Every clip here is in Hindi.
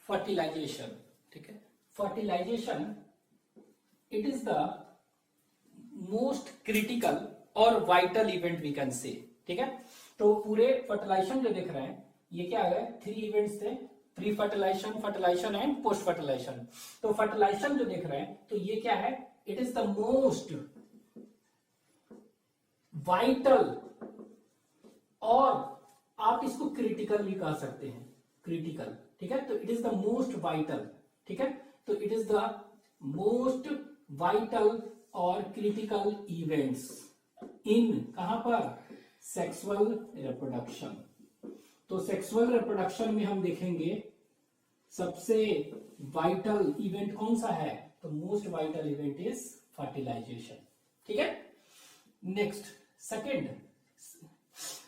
फर्टिलाइजेशन, ठीक है। Fertilisation it is the most critical और vital event we can say, ठीक है। तो पूरे फर्टिलाइजेशन जो देख रहे हैं ये क्या है, 3 इवेंट्स थे, pre fertilization, fertilization and post fertilization. तो फर्टिलाइजेशन जो देख रहे हैं तो ये क्या है, it is the most vital, और आप इसको क्रिटिकल भी कह सकते हैं, क्रिटिकल, ठीक है। तो it is the most vital, ठीक है। तो it is the most vital और क्रिटिकल इवेंट्स इन, कहां पर, सेक्सुअल रिप्रोडक्शन। तो सेक्सुअल रिप्रोडक्शन में हम देखेंगे सबसे वाइटल इवेंट कौन सा है, तो most vital event is fertilization, ठीक है। नेक्स्ट सेकेंड,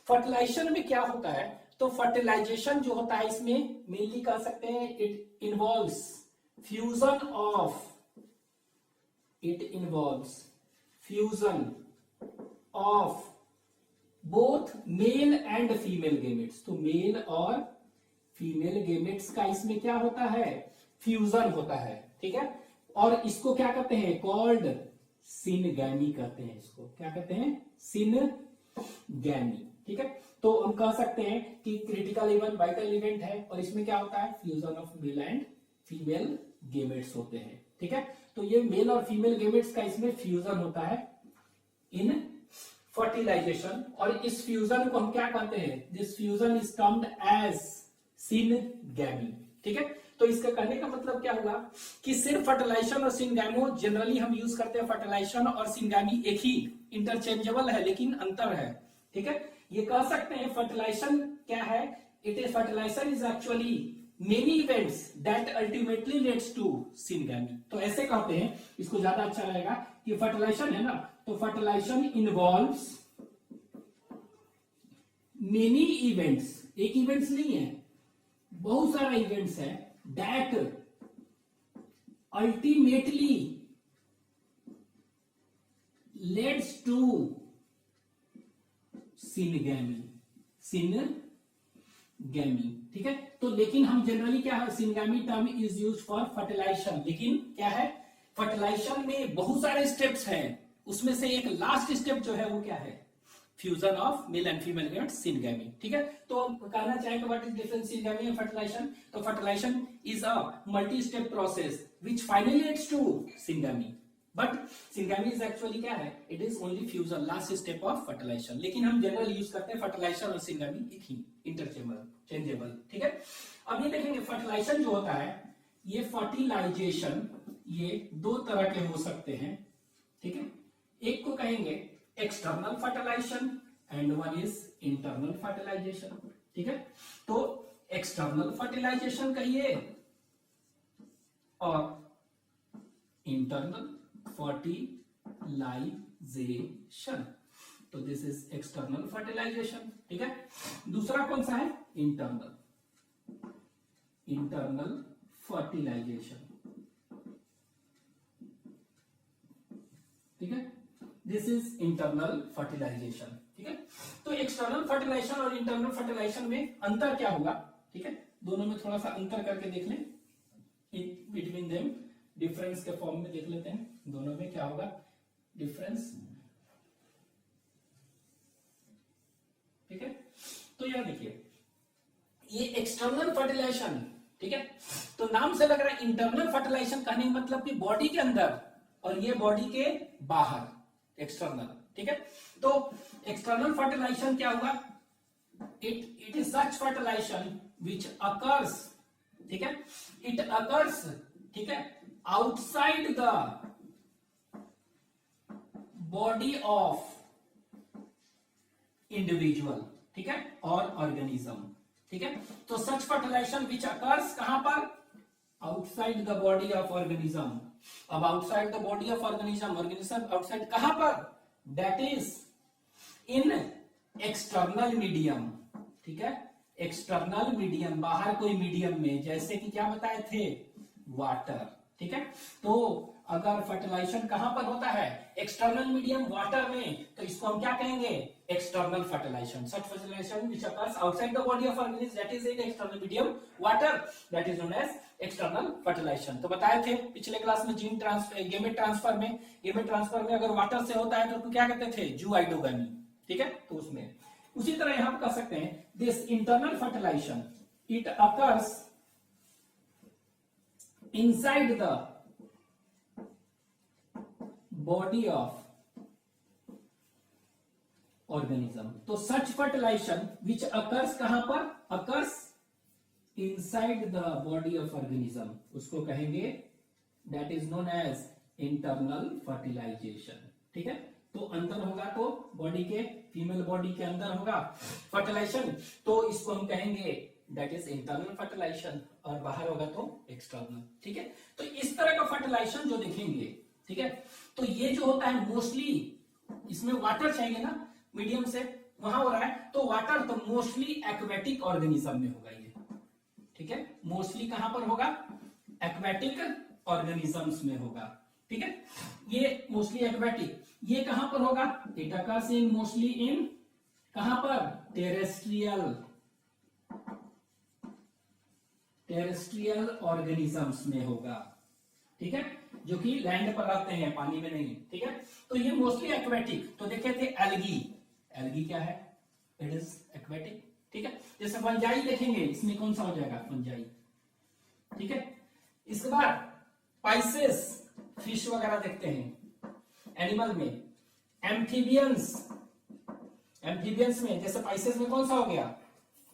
फर्टिलाइजेशन में क्या होता है, तो फर्टिलाइजेशन जो होता है इसमें मेनली कह सकते हैं it involves fusion of, it involves fusion of both male and female gametes। तो मेल और फीमेल गेमेट्स का इसमें क्या होता है, फ्यूजन होता है, ठीक है। और इसको क्या कहते हैं, कॉल्ड सिनगैमी कहते हैं, इसको क्या कहते हैं, सिनगैमी, ठीक है। तो हम कह सकते हैं कि क्रिटिकल इवेंट वाइटल इवेंट है, और इसमें क्या होता है, fusion of male and female gametes होते हैं, ठीक है। तो ये मेल और फीमेल गेमेट्स का इसमें फ्यूजन होता है इन फर्टिलाइजेशन, और इस फ्यूजन को हम क्या कहते हैं, this fusion is termed as syngamy, ठीक है। तो इसका कहने का मतलब क्या हुआ कि सिर्फ फर्टिलाइजेशन और सिनगैमो जनरली हम यूज करते हैं, फर्टिलाइजेशन और सिनगैमी एक ही, इंटरचेंजेबल है लेकिन अंतर है, ठीक है। ये कह सकते हैं फर्टिलाइजेशन क्या है, it is, fertilization is actually many events that ultimately leads to syngamy। तो ऐसे कहते हैं, इसको ज्यादा अच्छा रहेगा कि फर्टिलाइजेशन है ना, तो फर्टिलाइजेशन इन्वॉल्व्स मेनी इवेंट्स, एक इवेंट्स नहीं है, बहुत सारा इवेंट्स है, that ultimately leads to syngamy, syngamy, ठीक है। तो लेकिन हम जनरली क्या है, syngamy term is used for fertilization, लेकिन क्या है, फर्टिलाइजेशन में बहुत सारे स्टेप्स हैं, उसमें से एक लास्ट स्टेप जो है वो क्या है, fusion of male and female gametes, syngamy, ठीक है। तो कहना चाहेंगे what is difference syngamy and fertilisation, तो fertilisation is a multi step process which finally leads to syngamy, but syngamy is actually क्या है, it is only fusion, last step of fertilisation. लेकिन हम जनरल यूज करते हैं फर्टिलाइजेशन और सिनगैमी एक ही, इंटरचेंजेबल, ठीक है। अब ये देखेंगे फर्टिलाइजेशन जो होता है, ये फर्टिलाइजेशन ये दो तरह के हो सकते हैं, ठीक है। एक को कहेंगे external fertilization and one is internal fertilization, ठीक है। तो एक्सटर्नल फर्टिलाइजेशन कहिए और इंटरनल फर्टिलाइजेशन, तो दिस इज एक्सटर्नल फर्टिलाइजेशन, ठीक है। दूसरा कौन सा है, इंटरनल फर्टिलाइजेशन, ठीक है। दिस इज इंटरनल फर्टिलाइजेशन, ठीक है। तो एक्सटर्नल फर्टिलाइजेशन और इंटरनल फर्टिलाइजेशन में अंतर क्या होगा, ठीक है, दोनों में थोड़ा सा अंतर करके देख लें, बिटवीन देम डिफरेंस के फॉर्म में देख लेते हैं, दोनों में क्या होगा डिफरेंस, ठीक है। तो यह देखिए, ये एक्सटर्नल फर्टिलाइजेशन, ठीक है, तो नाम से लग रहा है इंटरनल फर्टिलाइजेशन, कहने का मतलब कि बॉडी के अंदर और ये बॉडी के बाहर, एक्सटर्नल, ठीक है। तो एक्सटर्नल फर्टिलाइजेशन क्या हुआ, it is such fertilization which occurs, ठीक है, इट अकर्स, ठीक है, outside the body of individual, ठीक है, और ऑर्गेनिज्म, ठीक है। तो सच फर्टिलाइजेशन विच अकर्स कहां पर, outside the body of organism. अब outside the body of organism outside कहां पर, that is in external medium, ठीक है, एक्सटर्नल मीडियम, बाहर कोई मीडियम में, जैसे कि क्या बताए थे, वाटर, ठीक है। तो अगर फर्टिलाइजेशन कहां पर होता है, एक्सटर्नल मीडियम वाटर में, तो इसको हम क्या कहेंगे, external fertilization. Such fertilization which occurs outside the body of organism that is in external medium water, that is known as external fertilization. तो बताए थे पिछले क्लास में जीन ट्रांसफर, गेमेट ट्रांसफर में अगर वाटर से होता है तो क्या कहते थे, जूआइडोगामी, ठीक है। तो उसमें उसी तरह यहां पर कह सकते हैं this internal fertilization it occurs inside the body of organism. तो सच फर्टिलाइजेशन विच अकर्स कहां पर, occurs inside the body of organism, उसको कहेंगे that is known as internal fertilization, ठीक है। तो अंदर होगा तो बॉडी के, फीमेल बॉडी के अंदर होगा फर्टिलाइजेशन, तो इसको हम कहेंगे दैट इज इंटरनल फर्टिलाइजेशन, और बाहर होगा तो एक्सटर्नल, ठीक है। तो इस तरह का फर्टिलाइजेशन जो देखेंगे, ठीक है, तो ये जो होता है मोस्टली इसमें वाटर चाहिए ना मीडियम से, वहां हो रहा है तो वाटर, तो मोस्टली एक्वेटिक ऑर्गेनिज्म में होगा ये, ठीक है। मोस्टली कहां पर होगा, एक्वेटिक ऑर्गेनिजम्स में होगा, ठीक है। ये मोस्टली एक्वेटिक, ये कहां पर होगा, it occurs in mostly in कहां पर, टेरेस्ट्रियल ऑर्गेनिजम्स में होगा, ठीक है, जो कि लैंड पर रहते हैं, पानी में नहीं, ठीक है। तो ये मोस्टली एक्वेटिक। तो देखे थे एल्गी क्या है, इट इज एक्वेटिक, ठीक है। जैसे फंजाई देखेंगे, इसमें कौन सा हो जाएगा, फंजाई, ठीक है। इसके बाद स्पाइसेस, फिश वगैरह देखते हैं एनिमल में। एम्फीबियंस में जैसे स्पाइसेस में कौन सा हो गया,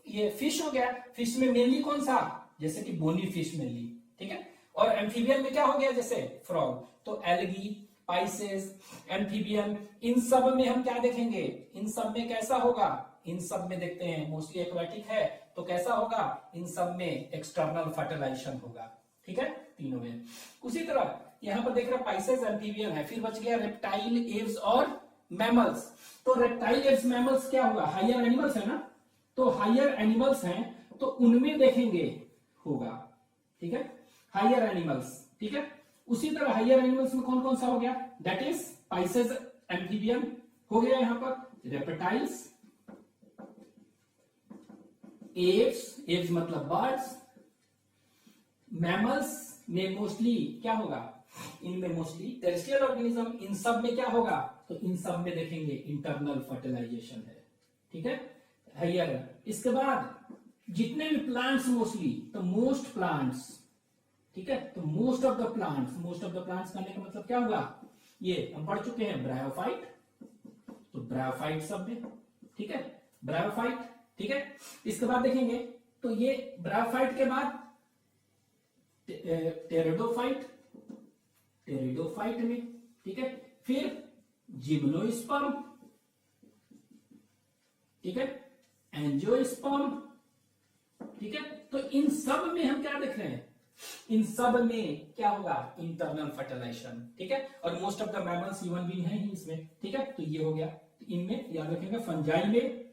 ये फिश हो गया। फिश में मेनली कौन सा, जैसे कि बोनी फिश मेनली, ठीक है। और एम्फीबियन में क्या हो गया, जैसे फ्रॉग। तो एल्गी, स्पाइसेस, एम्फीबियन, इन सब में हम क्या देखेंगे, इन सब में कैसा होगा, इन सब में देखते हैं मोस्टली एक्वेटिक है, तो कैसा होगा, इन सब में एक्सटर्नल फर्टिलाइजेशन होगा, ठीक है, तीनों में। उसी तरह यहां पर देख रहे हैं स्पाइसेस, एम्फीबियन है, फिर बच गया रेप्टाइल, एव्स और मैमल्स। तो रेप्टाइल, एव्स, मैमल्स क्या होगा, हायर एनिमल्स है ना, तो हायर एनिमल्स हैं तो उनमें देखेंगे होगा, ठीक है, हायर एनिमल्स, ठीक है। उसी तरह हायर एनिमल्स में कौन कौन सा हो गया, दैट इज स्पाइसेस, एम्फीबियन हो गया, यहां पर रेप्टाइल्स, एव्स मतलब बर्ड्स, मैमल्स में मोस्टली क्या होगा, इनमें मोस्टली टेरेस्ट्रियल ऑर्गेनिज्म, इन सब में क्या होगा, तो इन सब में देखेंगे इंटरनल फर्टिलाइजेशन है, ठीक है, हायर। इसके बाद जितने भी प्लांट्स मोस्टली, तो मोस्ट प्लांट्स, ठीक है, तो मोस्ट ऑफ द प्लांट्स करने का मतलब क्या होगा, ये हम पढ़ चुके हैं ब्रायोफाइट, तो ब्रायोफाइट सब में, ठीक है, ब्रायोफाइट, ठीक है। इसके बाद देखेंगे तो ये ब्रायोफाइट के बाद टेरिडोफाइट में, ठीक है, फिर जिम्नोस्पर्म, ठीक है, एंजियोस्पर्म, ठीक है। तो इन सब में हम क्या देख रहे हैं, इन सब में क्या होगा, इंटरनल फर्टिलाइजेशन, ठीक है। और most of the mammals human being है ही इसमें, ठीक है। तो ये हो गया, इनमें याद रखेंगे फंजाई में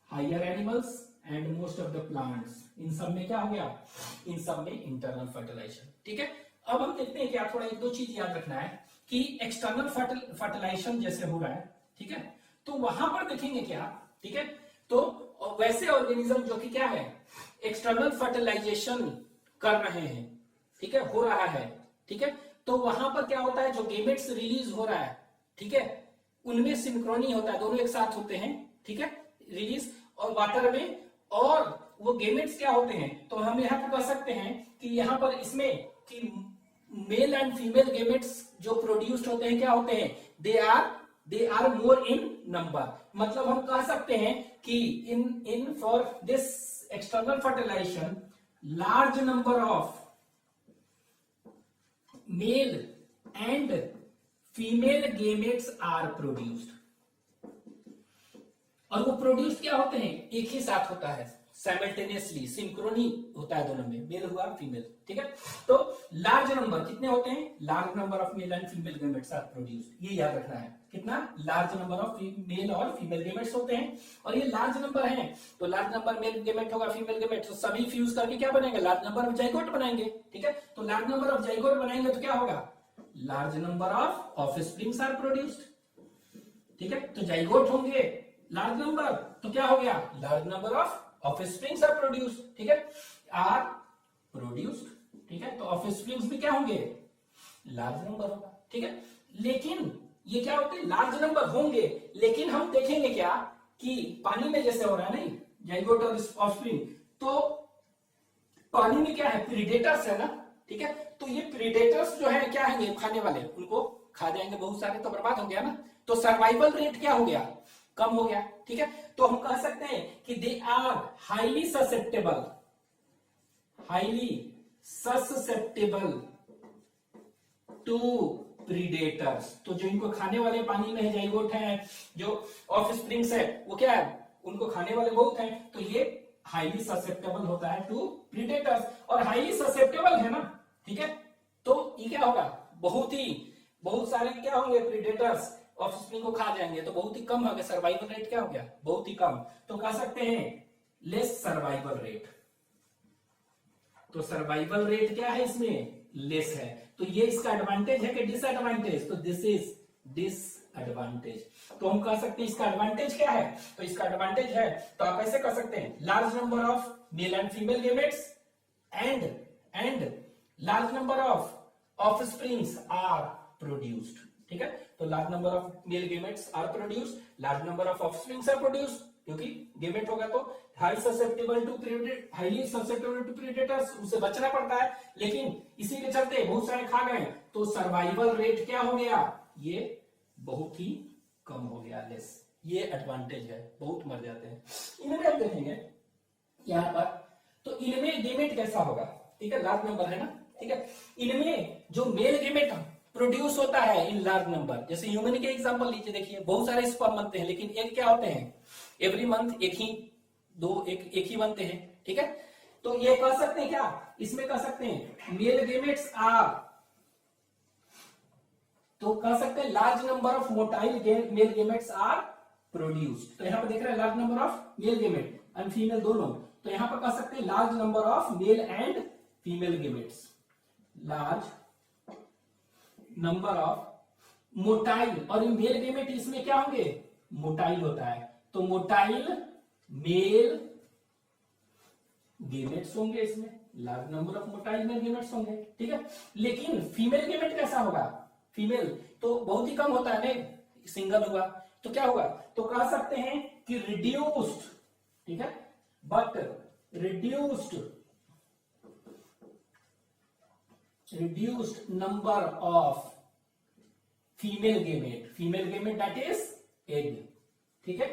higher animals and most of the plants, इन सब में क्या हो गया, इन सब में इंटरनल फर्टिलाइजेशन, ठीक है। अब हम देखते हैं क्या, थोड़ा एक दो चीज याद रखना है कि एक्सटर्नल फर्टिलाइजेशन जैसे हो रहा है, ठीक है, तो वहां पर देखेंगे क्या, ठीक है। तो वैसे ऑर्गेनिज्म जो कि क्या है, एक्सटर्नल फर्टिलाइजेशन कर रहे हैं, ठीक है, हो रहा है, ठीक है। तो वहां पर क्या होता है, जो गेमेट्स रिलीज हो रहा है, ठीक है, उनमें सिंक्रोनी होता है, दोनों एक साथ होते हैं, ठीक है, रिलीज और वाटर में, और वो गेमेट्स क्या होते हैं, तो हम यहां पर कह सकते हैं कि यहां पर इसमें कि मेल एंड फीमेल गेमेट्स जो प्रोड्यूस्ड होते हैं क्या होते हैं, they are more in number. मतलब हम कह सकते हैं कि in for this external fertilization large number of male and female gametes are produced. और वो प्रोड्यूस क्या होते हैं, एक ही साथ होता है, साइमल्टेनियसली, सिंक्रोनी होता है दोनों में, मेल हुआ फीमेल, ठीक है। तो लार्ज नंबर कितने होते हैं, large number of male and female gametes are produced, ये याद रखना है, कितना, लार्ज नंबर ऑफ मेल और फीमेल गेमेट्स होते हैं। और ये लार्ज नंबर है, तो लार्ज नंबर मेल गेमेट होगा, फीमेल गेमेट, तो सभी फ्यूज करके क्या बनेंगे, लार्ज नंबर ऑफ जाइगोट बनाएंगे, ठीक है। तो लार्ज नंबर ऑफ जाइगोट बनाएंगे तो क्या होगा, large number of offsprings are produced. ठीक है, तो जाइगोट होंगे लार्ज नंबर, तो क्या हो गया, large number of offsprings are produced. ठीक है, आर प्रोड्यूस्ड। ठीक है, तो ऑफस्प्रिंग्स भी क्या होंगे, लार्ज नंबर होगा। ठीक है, लेकिन ये क्या होते हैं, लार्ज नंबर होंगे, लेकिन हम देखेंगे क्या कि पानी में जैसे हो रहा है नहीं जाइगोट और ऑफस्प्रिंग, तो पानी में क्या है, प्रीडेटर्स है ना। ठीक है, तो ये प्रीडेटर्स जो है क्या है, खाने वाले, उनको खा जाएंगे बहुत सारे, तो बर्बाद हो गया ना, तो सर्वाइवल रेट क्या हो गया, कम हो गया। ठीक है, तो हम कह सकते हैं कि they are highly susceptible to predators. तो जो इनको खाने वाले पानी में जाइगोट है, जो ऑफस्प्रिंग्स है, वो क्या है, उनको खाने वाले बहुत हैं, तो ये हाईली ससेप्टेबल होता है टू प्रीडेटर्स, और हाईली ससेप्टेबल है ना। ठीक है, तो ये क्या होगा, बहुत सारे क्या होंगे, प्रीडेटर्स ऑफस्प्रिंग को खा जाएंगे, तो बहुत ही कम होगा, सर्वाइवल रेट क्या हो गया, बहुत ही कम। तो कह सकते हैं लेस सर्वाइवल रेट। तो सर्वाइवल रेट क्या है इसमें, लेस है। तो ये इसका एडवांटेज है कि डिसएडवांटेज, तो दिस इज डिसएडवांटेज। तो हम कह सकते हैं इसका एडवांटेज क्या है, तो इसका एडवांटेज है, तो आप ऐसे कह सकते हैं large number of male and female gametes and large number of offsprings are produced. ठीक है, तो large number of male gametes are produced, large number of offsprings are produced, क्योंकि गेमेट होगा तो हाईली ससेप्टेबल टू प्रीडेटर्स, उसे बचना पड़ता है, लेकिन इसी के चलते बहुत सारे खा गए, तो सर्वाइवल रेट क्या हो गया, ये बहुत ही कम हो गया, लेस। ये एडवांटेज है, बहुत मर जाते हैं। इनमें हम देखेंगे यहां पर, तो इनमें गेमेट कैसा होगा। ठीक है, लार्ज नंबर है ना। ठीक है, इनमें जो मेल गेमेट प्रोड्यूस होता है इन लार्ज नंबर, जैसे ह्यूमन के एग्जांपल लीजिए, देखिए बहुत सारे स्पर्म बनते हैं, लेकिन एक क्या होते हैं, एवरी मंथ एक ही बनते हैं। ठीक है, तो ये कह सकते हैं क्या, इसमें कह सकते हैं मेल गेमेट्स आर, तो कह सकते हैं large number of motile male gametes are produced. तो यहां पर देख रहे हैं large number of male gamete and female दोनों, तो यहां पर कह सकते हैं large number of male and female gametes, large number of motile, और मेल गेमेट इसमें क्या होंगे, मोटाइल होता है, तो मोटाइल मेल गेमेट्स होंगे, इसमें large number of motile male gametes होंगे। ठीक है, लेकिन फीमेल गेमेट कैसा होगा, फीमेल तो बहुत ही कम होता है ना, सिंगल हुआ, तो क्या होगा, तो कह सकते हैं कि रिड्यूस्ड। ठीक है, but reduced number of female gamete that is egg। ठीक है,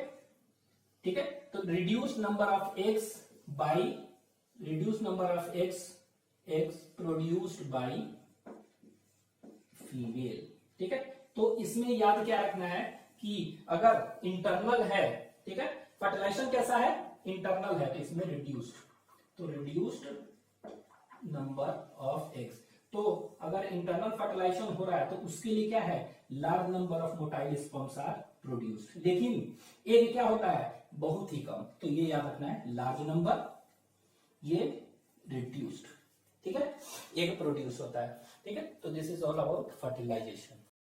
ठीक है, तो reduced number of eggs produced by female। ठीक है, तो इसमें याद क्या रखना है कि अगर इंटरनल है, ठीक है, फर्टिलाइजेशन कैसा है, इंटरनल है, तो इसमें रिड्यूस्ड नंबर ऑफ एग्स। तो अगर इंटरनल फर्टिलाइजेशन हो रहा है, तो उसके लिए क्या है, large number of motile sperms are produced, लेकिन एग क्या होता है, बहुत ही कम। तो ये याद रखना है, लार्ज नंबर, ये रिड्यूस्ड। ठीक है, एग प्रोड्यूस होता है। ठीक है, तो this is all about fertilisation.